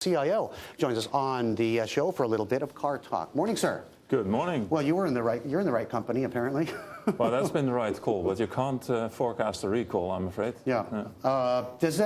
CIO, joins us on the show for a little bit of car talk. Morning, sir. Good morning. Well, you're in the right company, apparently. Well, that's been the right call, but you can't forecast a recall, I'm afraid. Yeah. Is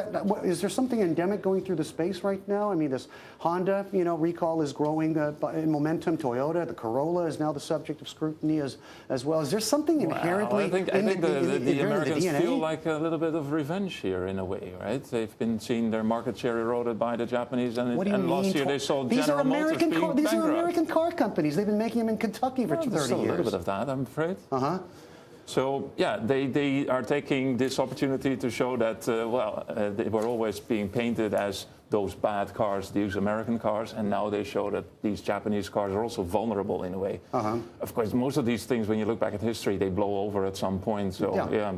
there something endemic going through the space right now? I mean, this Honda, recall is growing in momentum. Toyota, the Corolla is now the subject of scrutiny as well. Is there something inherently? Well, I think the Americans feel like a little bit of revenge here in a way, right? They've been seeing their market share eroded by the Japanese, and last year they saw General Motors being bankrupt. These are American car companies. They've been making them in Kentucky for 30 years. A little bit of that, I'm afraid. Uh-huh. So, yeah, they are taking this opportunity to show that, they were always being painted as those bad cars, these American cars, and now they show that these Japanese cars are also vulnerable in a way. Uh-huh. Of course, most of these things, when you look back at history, they blow over at some point. So, yeah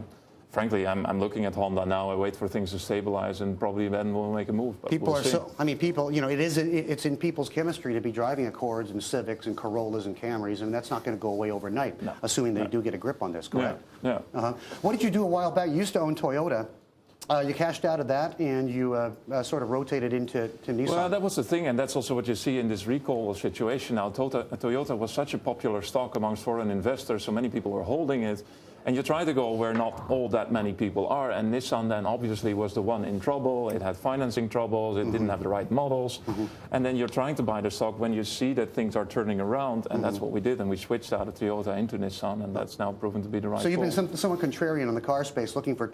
frankly, I'm looking at Honda now. I wait for things to stabilize, and probably then we'll make a move. But people are so. I mean, people. It's in people's chemistry to be driving Accords and Civics and Corollas and Camrys, and that's not going to go away overnight. No. Assuming they do get a grip on this, correct? Yeah. Uh-huh. What did you do a while back? You used to own Toyota. You cashed out of that, and you sort of rotated into Nissan. Well, that was the thing, and that's also what you see in this recall situation now. Toyota was such a popular stock amongst foreign investors, so many people were holding it. And you try to go where not all that many people are, and Nissan then obviously was the one in trouble. It had financing troubles, it didn't have the right models. And then you're trying to buy the stock when you see that things are turning around, and that's what we did, and we switched out of Toyota into Nissan, and that's now proven to be the right call. So you've been somewhat contrarian on the car space, looking for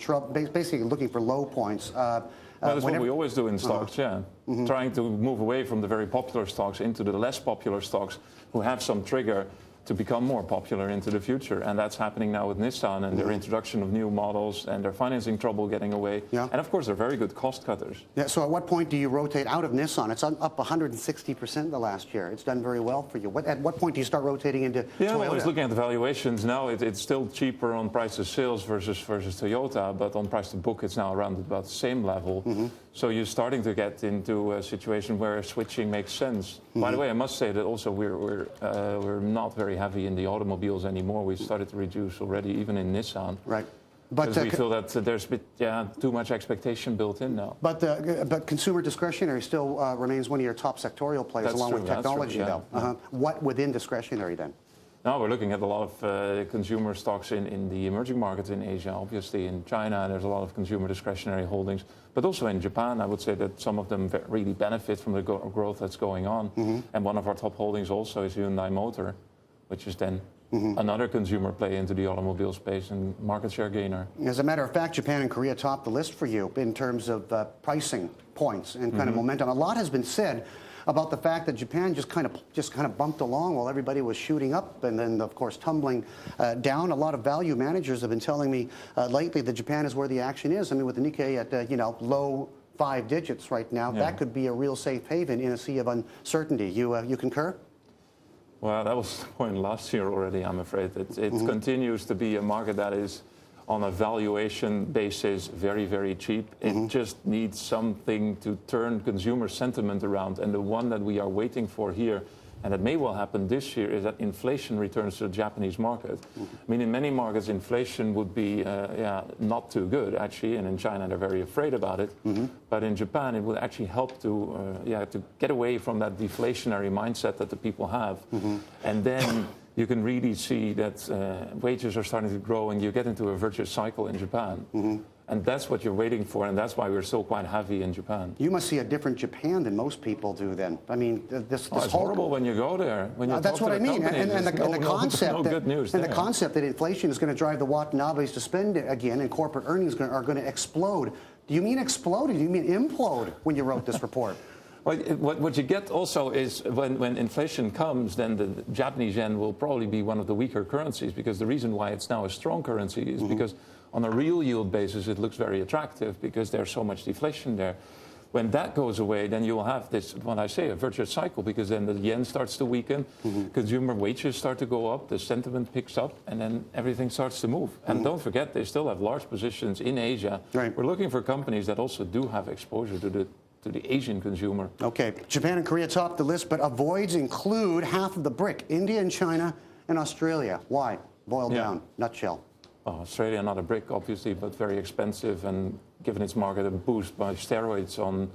basically looking for low points. That's what we always do in stocks, trying to move away from the very popular stocks into the less popular stocks who have some trigger to become more popular into the future. And that's happening now with Nissan and their introduction of new models and their financing trouble getting away. Yeah. And of course, they're very good cost cutters. Yeah, so at what point do you rotate out of Nissan? It's up 160% the last year. It's done very well for you. At what point do you start rotating into Toyota? Well, I was looking at the valuations now. It's still cheaper on price to sales versus Toyota, but on price to book, it's now around about the same level. So you're starting to get into a situation where switching makes sense. By the way, I must say that also we're not very heavy in the automobiles anymore. We started to reduce already, even in Nissan. Right. But we feel that there's too much expectation built in now. But consumer discretionary still remains one of your top sectorial players, along with technology, though. What within discretionary then? Now we're looking at a lot of consumer stocks in the emerging markets in Asia. Obviously, in China, there's a lot of consumer discretionary holdings, but also in Japan. I would say that some of them really benefit from the growth that's going on. And one of our top holdings also is Hyundai Motor, which is then another consumer play into the automobile space and market share gainer. As a matter of fact, Japan and Korea top the list for you in terms of pricing points and kind of momentum. A lot has been said about the fact that Japan just kind of bumped along while everybody was shooting up and then, of course, tumbling down. A lot of value managers have been telling me lately that Japan is where the action is. I mean, with the Nikkei at low 5 digits right now, that could be a real safe haven in a sea of uncertainty. You concur? Well, that was the point last year already, I'm afraid. It continues to be a market that is, on a valuation basis, very, very cheap. It just needs something to turn consumer sentiment around. And the one that we are waiting for here, and that may well happen this year, is that inflation returns to the Japanese market. I mean, in many markets, inflation would be not too good, actually. And in China, they're very afraid about it. But in Japan, it would actually help to get away from that deflationary mindset that the people have. And then you can really see that wages are starting to grow and you get into a virtuous cycle in Japan. And that's what you're waiting for, and that's why we're still quite heavy in Japan. You must see a different Japan than most people do then. I mean, this it's horrible when you go there. When you that's what I mean. And the concept no good news there. The concept that inflation is going to drive the Watanabes to spend again and corporate earnings are going to explode. Do you mean explode or do you mean implode when you wrote this report? Well, what you get also is when inflation comes, then the Japanese yen will probably be one of the weaker currencies, because the reason why it's now a strong currency is because on a real yield basis it looks very attractive because there's so much deflation there. When that goes away, then you'll have this, when I say a virtuous cycle, because then the yen starts to weaken, consumer wages start to go up, the sentiment picks up, and then everything starts to move. And don't forget, they still have large positions in Asia. We're looking for companies that also do have exposure to the Asian consumer. Okay, Japan and Korea top the list, but avoids include half of the BRIC, India and China and Australia. Why? Boiled down, nutshell. Well, Australia, not a BRIC, obviously, but very expensive and given its market a boost by steroids on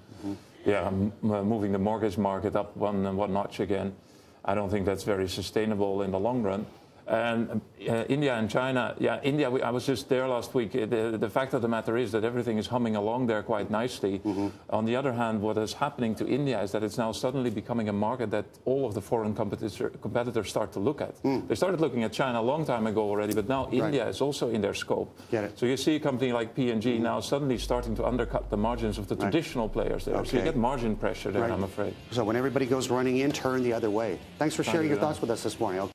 yeah, moving the mortgage market up one notch again. I don't think that's very sustainable in the long run. And India and China, yeah, India, I was just there last week. The fact of the matter is that everything is humming along there quite nicely. On the other hand, what is happening to India is that it's now suddenly becoming a market that all of the foreign competitors start to look at. They started looking at China a long time ago already, but now India is also in their scope. Get it. So you see a company like P&G now suddenly starting to undercut the margins of the traditional players there. So you get margin pressure there, I'm afraid. So when everybody goes running in, turn the other way. Thanks for sharing your thoughts with us this morning.